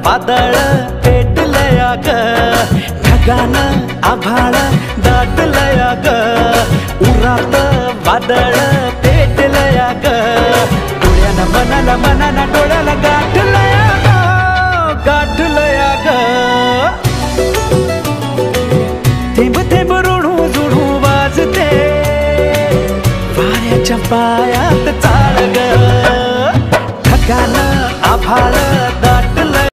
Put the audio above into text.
वादळ पेटलया ग, ढगानं आभाळ दाटलया ग, उरात वादळ पेटलया ग, डोळ्यानं मनाला डोळ्याला गाठलया ग, गाठलया ग. थेंब थेंब ऋणू जुणू वाजते वाऱ्याच्या पायात चाळ ग, ढगानं आभाळ